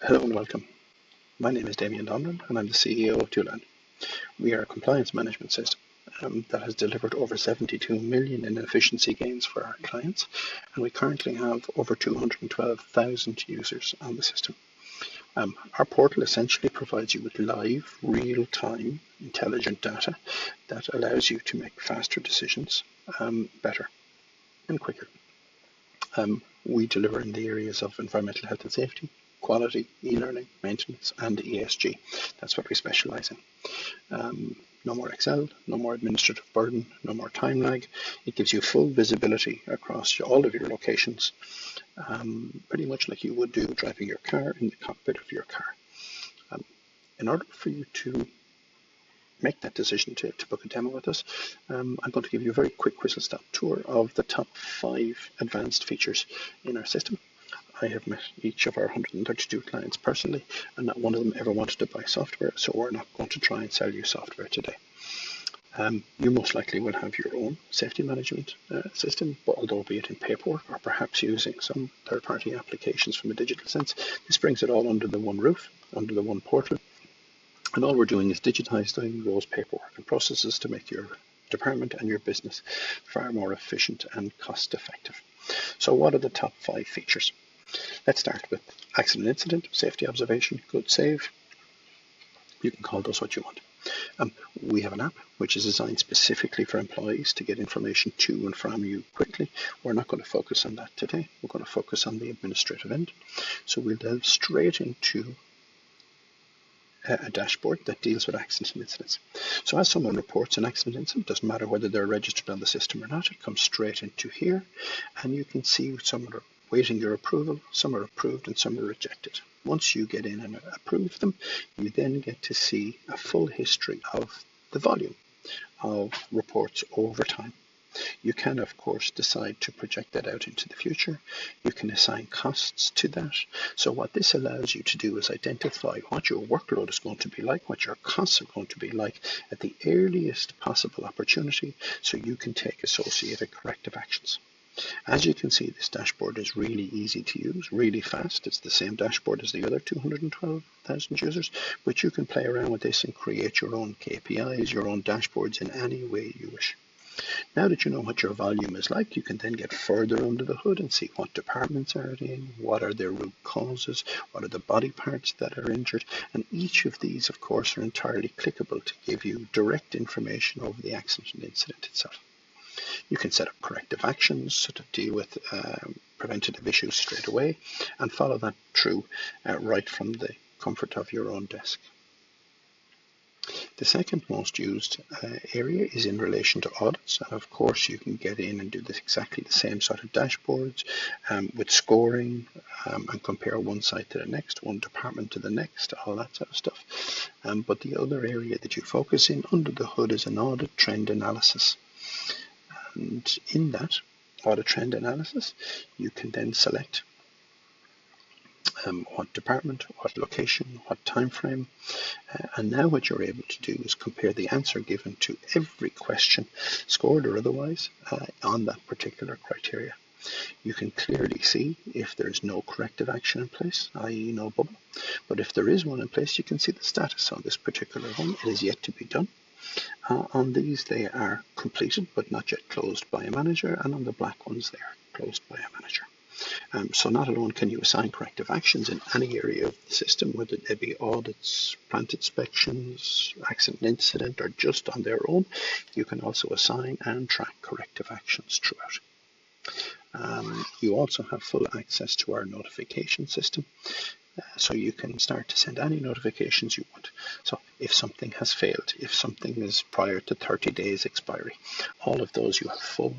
Hello and welcome. My name is Damian Donlon and I'm the CEO of dulann. We are a compliance management system that has delivered over 72 million in efficiency gains for our clients, and we currently have over 212,000 users on the system. Our portal essentially provides you with live, real-time, intelligent data that allows you to make faster decisions, better and quicker. We deliver in the areas of environmental health and safety, quality, e-learning, maintenance, and ESG. That's what we specialise in. No more Excel, no more administrative burden, no more time lag. It gives you full visibility across all of your locations, pretty much like you would do driving your car in the cockpit of your car. In order for you to make that decision to book a demo with us, I'm going to give you a very quick whistle-stop tour of the top 5 advanced features in our system. I have met each of our 132 clients personally, and not one of them ever wanted to buy software, so we're not going to try and sell you software today. You most likely will have your own safety management system, but although be it in paperwork or perhaps using some third-party applications from a digital sense, this brings it all under the one roof, under the one portal. And all we're doing is digitizing those paperwork and processes to make your department and your business far more efficient and cost effective. So what are the top 5 features? Let's start with accident incident, safety observation, good save. You can call those what you want. We have an app which is designed specifically for employees to get information to and from you quickly. We're not going to focus on that today. We're going to focus on the administrative end. So we'll delve straight into a dashboard that deals with accident incidents. So as someone reports an accident incident, doesn't matter whether they're registered on the system or not, it comes straight into here, and you can see some are waiting your approval, some are approved, and some are rejected. Once you get in and approve them, you then get to see a full history of the volume of reports over time. You can, of course, decide to project that out into the future. You can assign costs to that. So what this allows you to do is identify what your workload is going to be like, what your costs are going to be like at the earliest possible opportunity, so you can take associated corrective actions. As you can see, this dashboard is really easy to use, really fast. It's the same dashboard as the other 212,000 users, but you can play around with this and create your own KPIs, your own dashboards in any way you wish. Now that you know what your volume is like, you can then get further under the hood and see what departments are they in, what are their root causes, what are the body parts that are injured, and each of these, of course, are entirely clickable to give you direct information over the accident and incident itself. You can set up corrective actions to deal with preventative issues straight away and follow that through right from the comfort of your own desk. The second most used area is in relation to audits, and of course you can get in and do this exactly the same sort of dashboards with scoring and compare one site to the next, one department to the next, all that sort of stuff. But the other area that you focus in under the hood is an audit trend analysis. And in that audit trend analysis, you can then select what department, what location, what time frame, and now what you're able to do is compare the answer given to every question, scored or otherwise, on that particular criteria. You can clearly see if there's no corrective action in place, i.e. no bubble, but if there is one in place, you can see the status on this particular one. It is yet to be done. On these, they are completed but not yet closed by a manager, and on the black ones, they are closed by a manager. So not alone can you assign corrective actions in any area of the system, whether they be audits, plant inspections, accident incident, or just on their own, you can also assign and track corrective actions throughout. You also have full access to our notification system. So you can start to send any notifications you want. So if something has failed, if something is prior to 30 days expiry, all of those you have full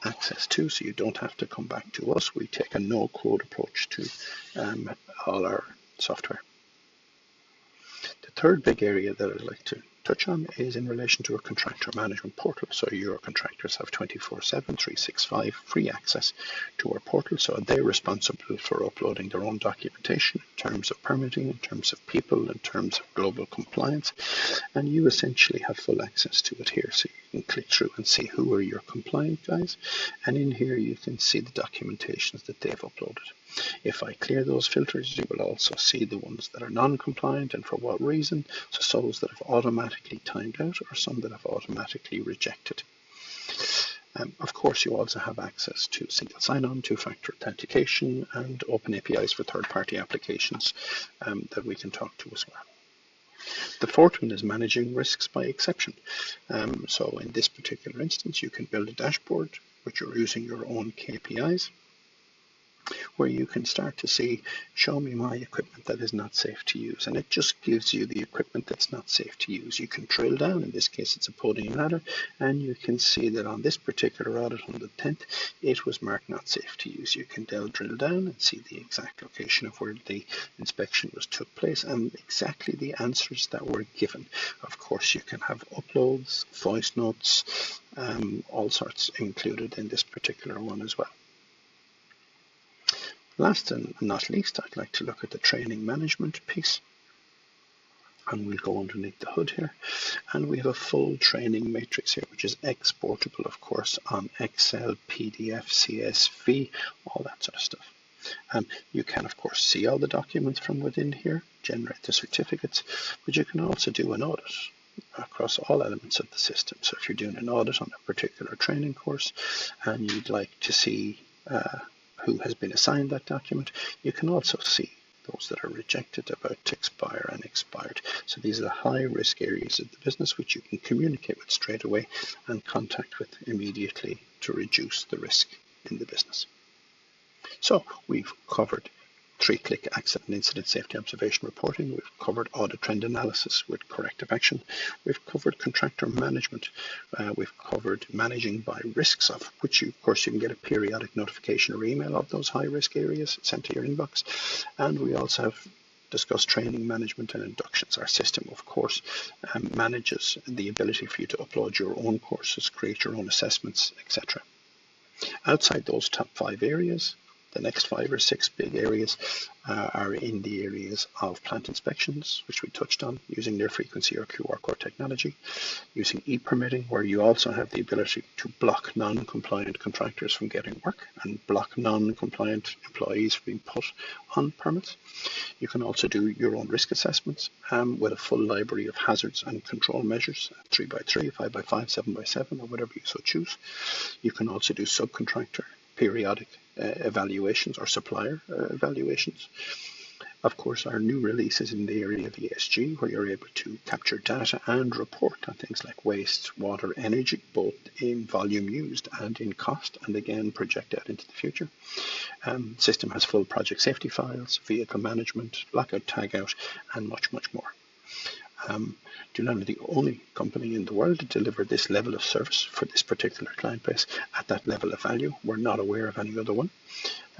access to, so you don't have to come back to us. We take a no-code approach to all our software. The third big area that I'd like to touch on is in relation to a contractor management portal. So your contractors have 24/7, 365 free access to our portal. So they're responsible for uploading their own documentation in terms of permitting, in terms of people, in terms of global compliance. And you essentially have full access to it here. So you can click through and see who are your compliant guys. And in here you can see the documentations that they've uploaded. If I clear those filters, you will also see the ones that are non-compliant and for what reason, so those that have automatically timed out or some that have automatically rejected. Of course, you also have access to single sign-on, two-factor authentication, and open APIs for third-party applications that we can talk to as well. The fourth one is managing risks by exception. So in this particular instance, you can build a dashboard which you're using your own KPIs, where you can start to see, show me my equipment that is not safe to use. And it just gives you the equipment that's not safe to use. You can drill down, in this case it's a podium ladder, and you can see that on this particular audit on the 10th, it was marked not safe to use. You can drill down and see the exact location of where the inspection took place and exactly the answers that were given. Of course, you can have uploads, voice notes, all sorts included in this particular one as well. Last and not least, I'd like to look at the training management piece. And we'll go underneath the hood here. And we have a full training matrix here, which is exportable, of course, on Excel, PDF, CSV, all that sort of stuff. You can, of course, see all the documents from within here, generate the certificates, but you can also do an audit across all elements of the system. So if you're doing an audit on a particular training course and you'd like to see who has been assigned that document, you can also see those that are rejected, about to expire and expired. So these are the high risk areas of the business which you can communicate with straight away and contact with immediately to reduce the risk in the business. So we've covered 3-click accident incident safety observation reporting. We've covered audit trend analysis with corrective action. We've covered contractor management. We've covered managing by risks, of which of course you can get a periodic notification or email of those high risk areas sent to your inbox. And we also have discussed training management and inductions. Our system, of course, manages the ability for you to upload your own courses, create your own assessments, etc. Outside those top 5 areas, the next 5 or 6 big areas are in the areas of plant inspections, which we touched on, using near frequency or QR code technology, using e-permitting, where you also have the ability to block non-compliant contractors from getting work and block non-compliant employees from being put on permits. You can also do your own risk assessments with a full library of hazards and control measures, 3x3, 5x5, 7x7, or whatever you so choose. You can also do subcontractor periodic evaluations or supplier evaluations. Of course, our new release is in the area of ESG, where you're able to capture data and report on things like waste, water, energy, both in volume used and in cost, and again project out into the future. System has full project safety files, vehicle management, lockout, tagout, and much, much more. Donlon are the only company in the world to deliver this level of service for this particular client base at that level of value. We're not aware of any other one.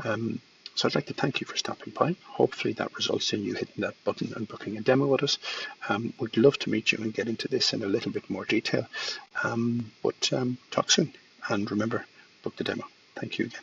So I'd like to thank you for stopping by. Hopefully that results in you hitting that button and booking a demo with us. We'd love to meet you and get into this in a little bit more detail. But talk soon. And remember, book the demo. Thank you again.